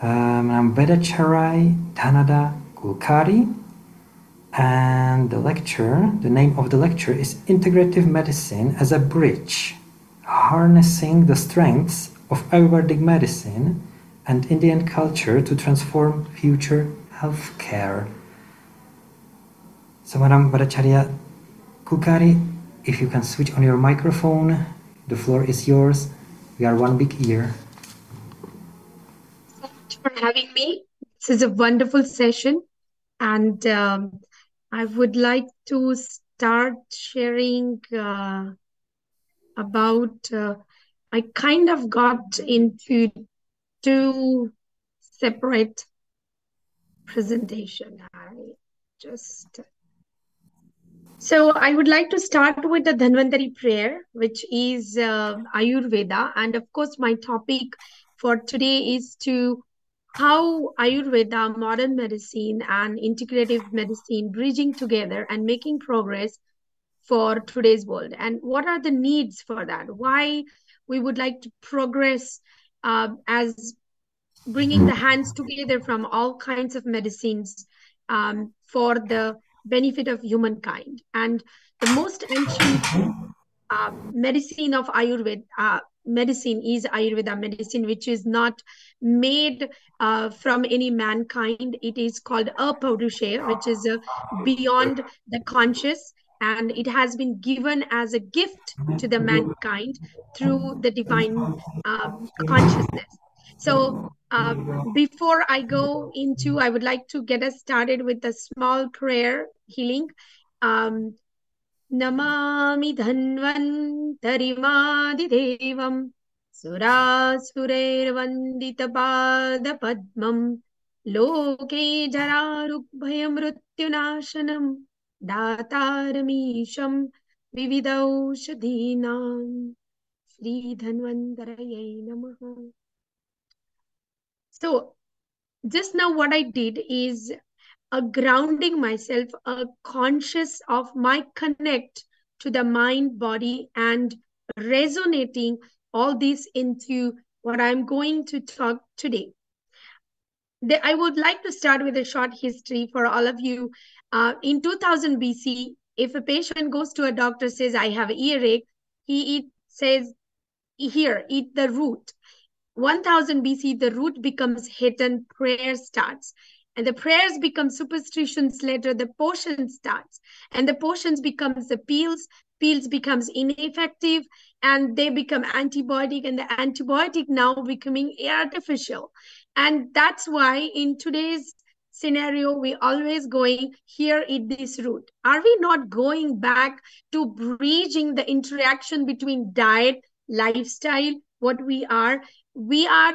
I'm VedAcharya Dhanada Kulkarni, and the name of the lecture is Integrative Medicine as a Bridge, Harnessing the Strengths of Ayurvedic Medicine and Indian Culture to Transform Future Healthcare. So, Madam VedAcharya Kulkarni, if you can switch on your microphone, the floor is yours. We are one big ear. So much for having me. This is a wonderful session, and I would like to start sharing about. I kind of got into two separate presentation. So I would like to start with the Dhanvantari prayer, which is Ayurveda, and of course, my topic for today is to how Ayurveda, modern medicine, and integrative medicine bridging together and making progress for today's world, and what are the needs for that? Why we would like to progress as bringing the hands together from all kinds of medicines for the benefit of humankind. And the most ancient medicine of Ayurveda. Medicine is Ayurveda medicine, which is not made from any mankind. It is called Apaurushaya, which is beyond the conscious, and it has been given as a gift to the mankind through the divine consciousness. So, before I go into, I would like to get us started with a small prayer healing. Um, Namami धन्वन्तरिमादिदेवं सुरासुरैर्वन्दितपादपद्मं लोके जरारुग्भयमृत्युनाशनं दातारमीशं विविधौषधीनां श्रीधन्वन्तरयै नमः. So just now what I did is grounding myself, conscious of my connect to the mind, body, and resonating all this into what I'm going to talk today. I would like to start with a short history for all of you. In 2000 BC, if a patient goes to a doctor, says, I have earache, he says, here, eat the root. 1000 BC, the root becomes hit and prayer starts. And the prayers become superstitions later, the potion starts. And the potions becomes the pills becomes ineffective, and they become antibiotic, and the antibiotic now becoming artificial. And that's why in today's scenario, we always going, here, eat this root. Are we not going back to bridging the interaction between diet, lifestyle, what we are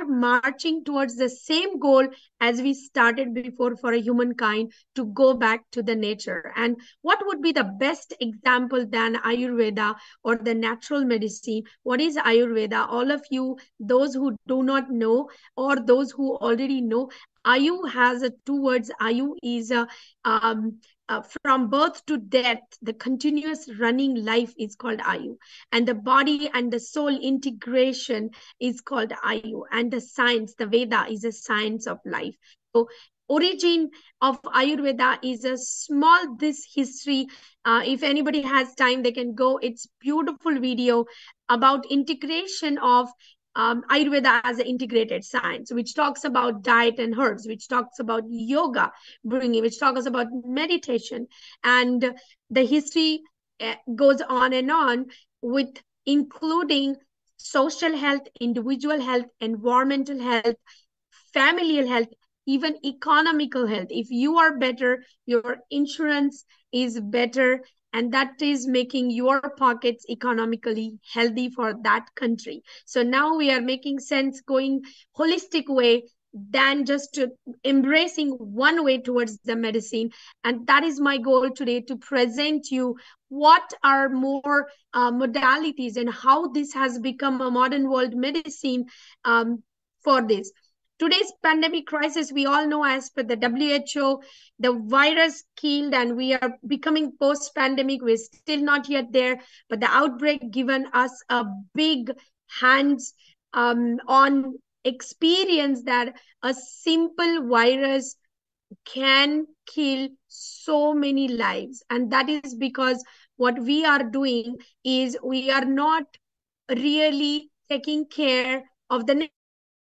marching towards the same goal as we started before for a humankind, to go back to the nature. And what would be the best example than Ayurveda or the natural medicine? What is Ayurveda? All of you, those who do not know or those who already know, Ayu has two words. Ayu is from birth to death, the continuous running life is called Ayu. And the body and the soul integration is called Ayu. And the science, the Veda, is a science of life. So origin of Ayurveda is a small this history. If anybody has time, they can go. It's beautiful video about integration of Ayurveda as an integrated science, which talks about diet and herbs, which talks about yoga, which talks about meditation. And the history goes on and on, with including social health, individual health, environmental health, familial health, even economical health. If you are better, your insurance is better, and that is making your pockets economically healthy for that country. So now we are making sense, going holistic way than just embracing one way towards the medicine. And that is my goal today, to present you what are more modalities and how this has become a modern world medicine for this. Today's pandemic crisis, we all know, as per the WHO, the virus killed and we are becoming post-pandemic. We're still not yet there, but the outbreak given us a big hands on experience that a simple virus can kill so many lives. And that is because what we are doing is we are not really taking care of the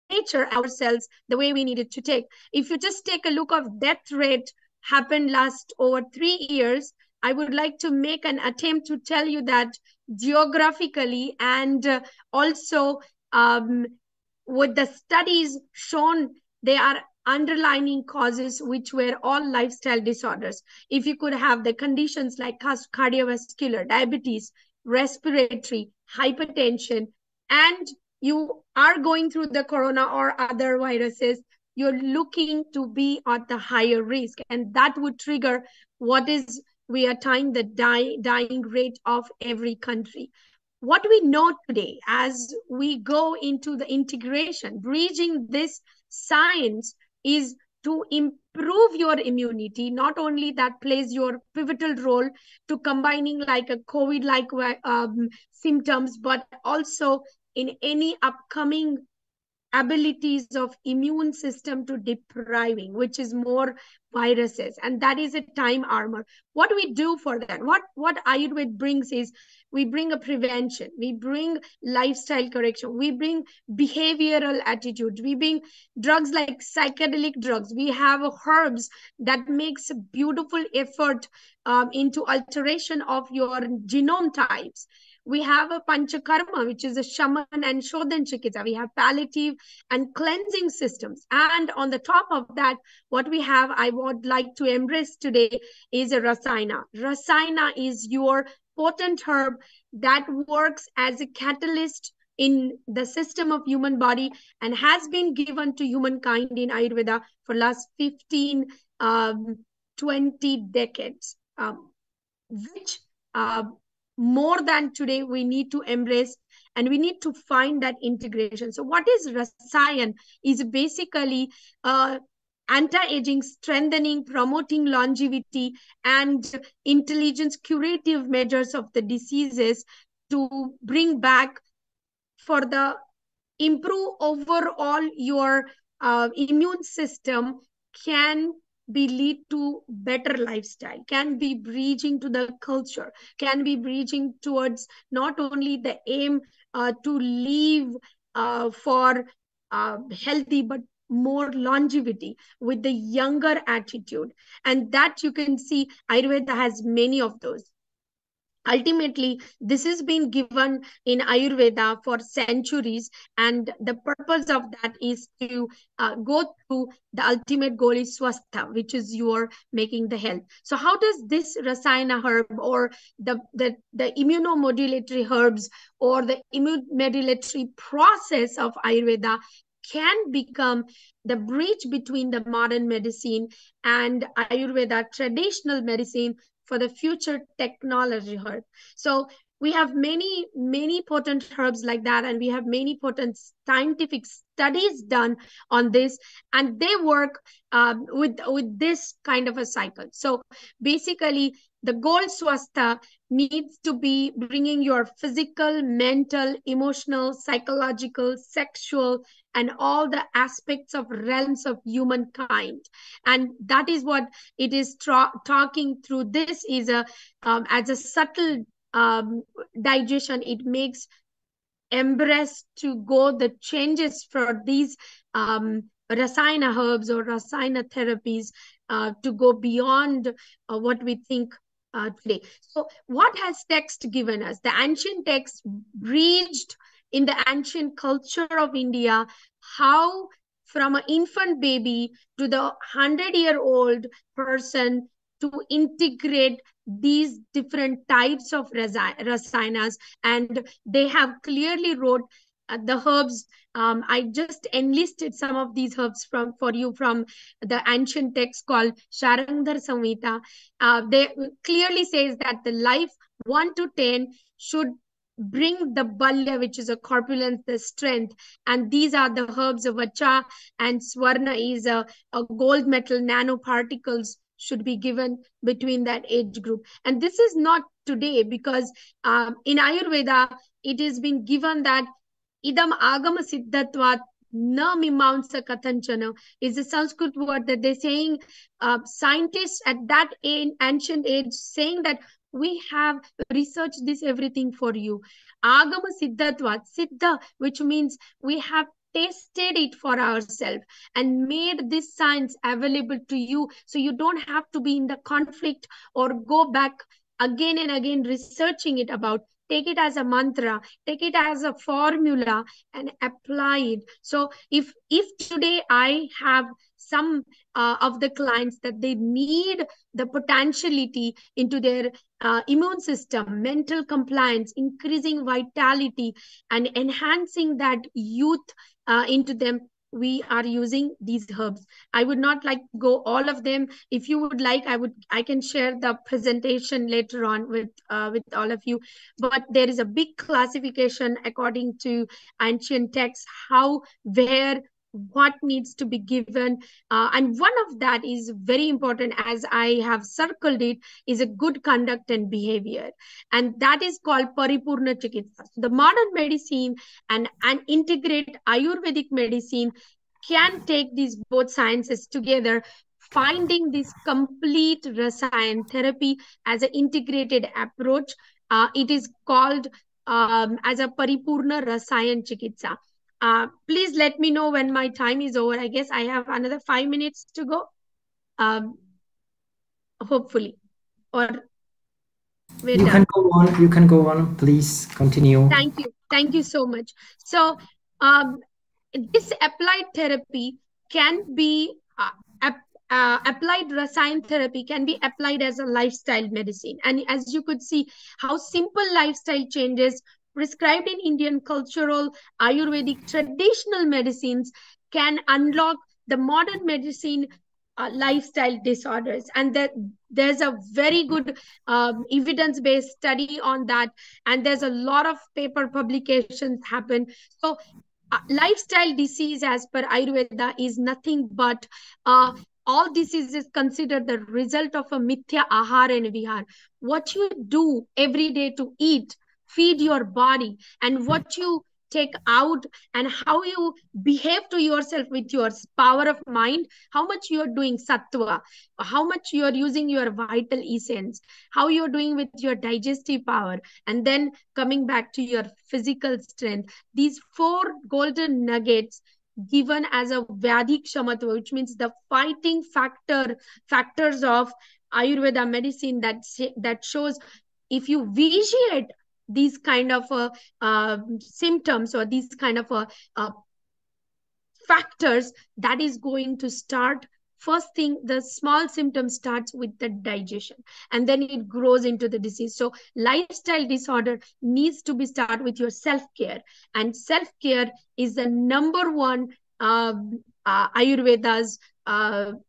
nature ourselves the way we needed to take. If you just take a look of death rate happened last over 3 years, I would like to make an attempt to tell you that geographically and also with the studies shown, they are underlying causes which were all lifestyle disorders. If you could have the conditions like cardiovascular, diabetes, respiratory, hypertension, and you are going through the corona or other viruses, you're looking to be at the higher risk. And that would trigger what is we are tying the dying rate of every country. What we know today as we go into the integration, bridging this science is to improve your immunity. Not only that plays your pivotal role to combining like a COVID-like symptoms, but also in any upcoming abilities of immune system to depriving, which is more viruses, and that is a time armor. What we do for that, what Ayurveda brings is we bring a prevention, we bring lifestyle correction, we bring behavioral attitudes, we bring drugs like psychedelic drugs, we have herbs that makes a beautiful effort into alteration of your genome types. We have a panchakarma, which is a shaman and shodhan chikitsa. We have palliative and cleansing systems. And on the top of that, what we have, I would like to embrace today, is a rasayana. Rasayana is your potent herb that works as a catalyst in the system of human body and has been given to humankind in Ayurveda for last 15, 20 decades, which more than today we need to embrace, and we need to find that integration. So what is Rasayan is basically anti-aging, strengthening, promoting longevity and intelligence curative measures of the diseases to bring back for the improve overall your immune system, can be lead to better lifestyle, can be bridging to the culture, can be bridging towards not only the aim to live for healthy, but more longevity with the younger attitude. And that you can see Ayurveda has many of those. Ultimately, this has been given in Ayurveda for centuries, and the purpose of that is to go through the ultimate goal is swastha, which is your making the health. So how does this rasayana herb or the immunomodulatory herbs or the immunomodulatory process of Ayurveda can become the bridge between the modern medicine and Ayurveda traditional medicine for the future technology herb? So we have many potent herbs like that, and we have many potent scientific studies done on this, and they work with this kind of a cycle. So basically, the goal swastha needs to be bringing your physical, mental, emotional, psychological, sexual, and all the aspects of realms of humankind. And that is what it is talking through. This is a as a subtle digestion. It makes embrace to go the changes for these rasayana herbs or rasayana therapies to go beyond what we think today. So what has text given us? The ancient text bridged in the ancient culture of India, how from an infant baby to the 100-year-old person to integrate these different types of rasayanas, and they have clearly wrote the herbs. I just enlisted some of these herbs for you from the ancient text called Sharangdhar Samhita. They clearly says that the life 1 to 10 should bring the balya, which is a corpulence, the strength, and these are the herbs of vacha, and swarna is a gold metal nanoparticles should be given between that age group. And this is not today, because in Ayurveda it has been given that idam agama siddhatvat Na mimamsa kathanchana is a Sanskrit word that they're saying, scientists at that ancient age saying that we have researched this everything for you. Agama siddhatvat, siddha, which means we have tested it for ourselves and made this science available to you, so you don't have to be in the conflict or go back again and again researching it about. Take it as a mantra, take it as a formula, and apply it. So if today I have some of the clients that they need the potentiality into their immune system, mental compliance, increasing vitality, and enhancing that youth into them, we are using these herbs. I would not like to go all of them. If you would like, I can share the presentation later on with all of you. But there is a big classification according to ancient texts, how, where, what needs to be given, and one of that is very important, as I have circled it, is a good conduct and behavior, and that is called paripurna chikitsa. So the modern medicine and integrate Ayurvedic medicine can take these both sciences together, finding this complete rasayan therapy as an integrated approach. It is called as a paripurna rasayan chikitsa. Please let me know when my time is over. I guess I have another 5 minutes to go, hopefully. Or you can go on. You can go on. Please continue. Thank you. Thank you so much. So this applied therapy can be applied rasayan therapy can be applied as a lifestyle medicine. And as you could see, how simple lifestyle changes prescribed in Indian cultural, Ayurvedic, traditional medicines can unlock the modern medicine lifestyle disorders. And that there's a very good evidence-based study on that. And there's a lot of paper publications happen. So lifestyle disease as per Ayurveda is nothing but all diseases considered the result of a mithya ahar and vihar. What you do every day to eat, feed your body, and what you take out, and how you behave to yourself with your power of mind, how much you are doing sattva, how much you are using your vital essence, how you are doing with your digestive power, and then coming back to your physical strength. These 4 golden nuggets given as a Vyadhi Kshamatva, which means the fighting factors of Ayurveda medicine, that shows if you vitiate these kind of symptoms or these kind of factors, that is going to start. First thing, the small symptom starts with the digestion, and then it grows into the disease. So lifestyle disorder needs to be started with your self-care, and self-care is the number one Ayurveda's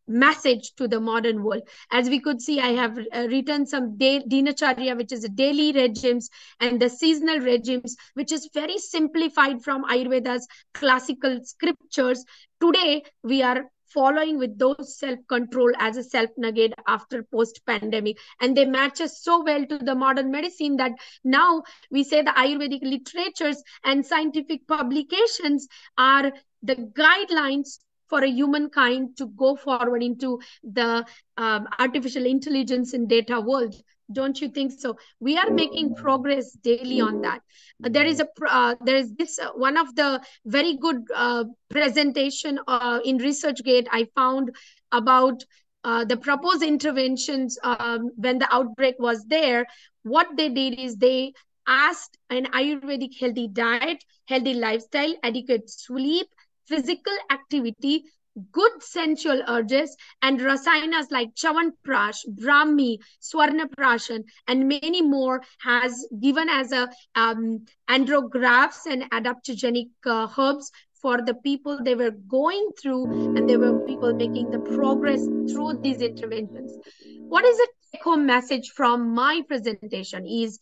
message to the modern world. As we could see, I have written some Dinacharya, which is daily regimes, and the seasonal regimes, which is very simplified from Ayurveda's classical scriptures. Today, we are following with those self-control as a self-nugget after post-pandemic. And they match us so well to the modern medicine that now we say the Ayurvedic literatures and scientific publications are the guidelines for a humankind to go forward into the artificial intelligence and data world. Don't you think so? We are making progress daily on that. There is this one of the very good presentation in ResearchGate I found about the proposed interventions when the outbreak was there. What they did is they asked an Ayurvedic healthy diet, healthy lifestyle, adequate sleep, physical activity, good sensual urges, and rasayanas like Chavanprash, Brahmi, Swarnaprashan, and many more has given as a andrographs and adaptogenic herbs for the people they were going through, and there were people making the progress through these interventions. What is the take-home message from my presentation is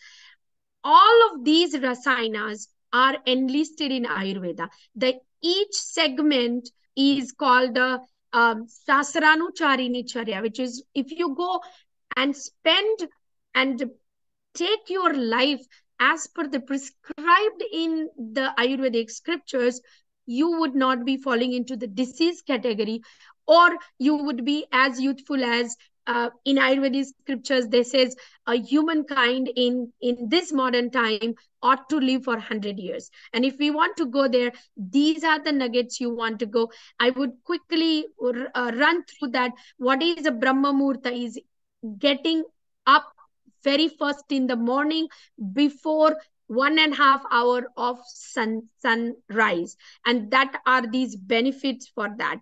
all of these rasayanas are enlisted in Ayurveda. Each segment is called Sasranucharini Charya, which is if you go and spend and take your life as per the prescribed in the Ayurvedic scriptures, you would not be falling into the disease category, or you would be as youthful as in Ayurvedic scriptures, they says humankind in this modern time ought to live for 100 years. And if we want to go there, these are the nuggets you want to go. I would quickly run through that. What is a Brahma Muhurta? Is getting up very first in the morning before 1.5 hours of sunrise, and that are these benefits for that.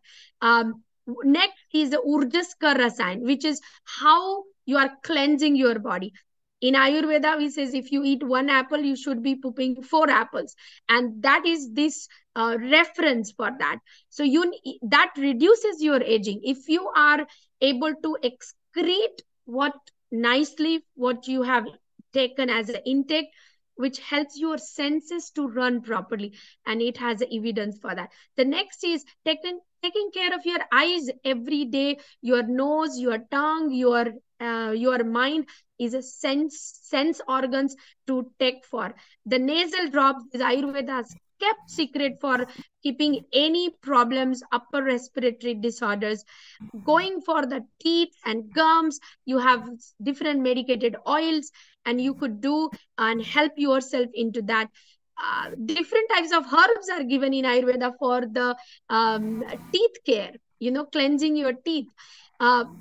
Next is the Urjaska Rasayan, which is how you are cleansing your body. In Ayurveda, we says if you eat 1 apple, you should be pooping 4 apples, and that is this reference for that. So that reduces your aging if you are able to excrete what you have taken as an intake, which helps your senses to run properly, and it has evidence for that. The next is taking care of your eyes every day. Your nose, your tongue, your mind is a sense organs to take for. The nasal drops is Ayurveda's kept secret for keeping any problems, upper respiratory disorders. Going for the teeth and gums, you have different medicated oils, and you could do and help yourself into that. Different types of herbs are given in Ayurveda for the teeth care, cleansing your teeth.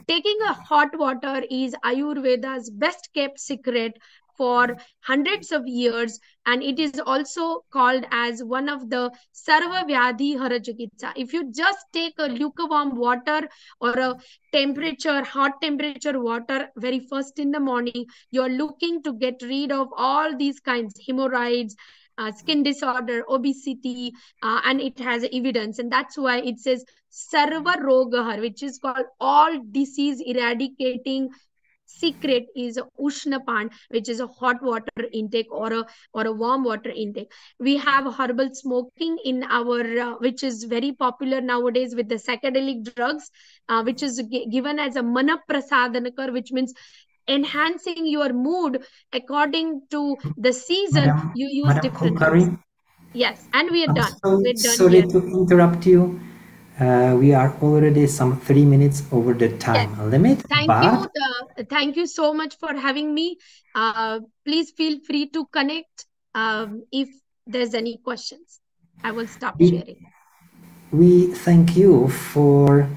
Taking a hot water is Ayurveda's best kept secret for hundreds of years, and it is also called as one of the Sarva Vyadhi Hara Chikitsa. If you just take a lukewarm water or a hot temperature water very first in the morning, you're looking to get rid of all these kinds, hemorrhoids, skin disorder, obesity, and it has evidence. And that's why it says Sarva Rogahar, which is called all disease eradicating secret is Ushnapan, which is a hot water intake or a warm water intake. We have herbal smoking in our, which is very popular nowadays with the psychedelic drugs, which is given as a Mana Prasadanakar, which means enhancing your mood according to the season. You use different drugs. Yes, and we are done. We're done sorry here. to interrupt you. We are already some 3 minutes over the time limit. Thank you so much for having me. Please feel free to connect if there's any questions. I will stop sharing. We thank you for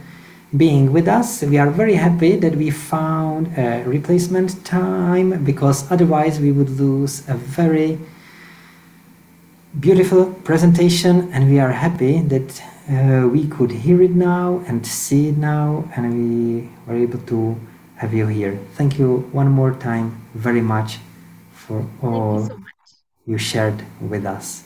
being with us. We are very happy that we found a replacement time, because otherwise we would lose a very beautiful presentation, and we are happy that we could hear it now and see it now, and we were able to have you here. Thank you one more time very much for all you shared with us.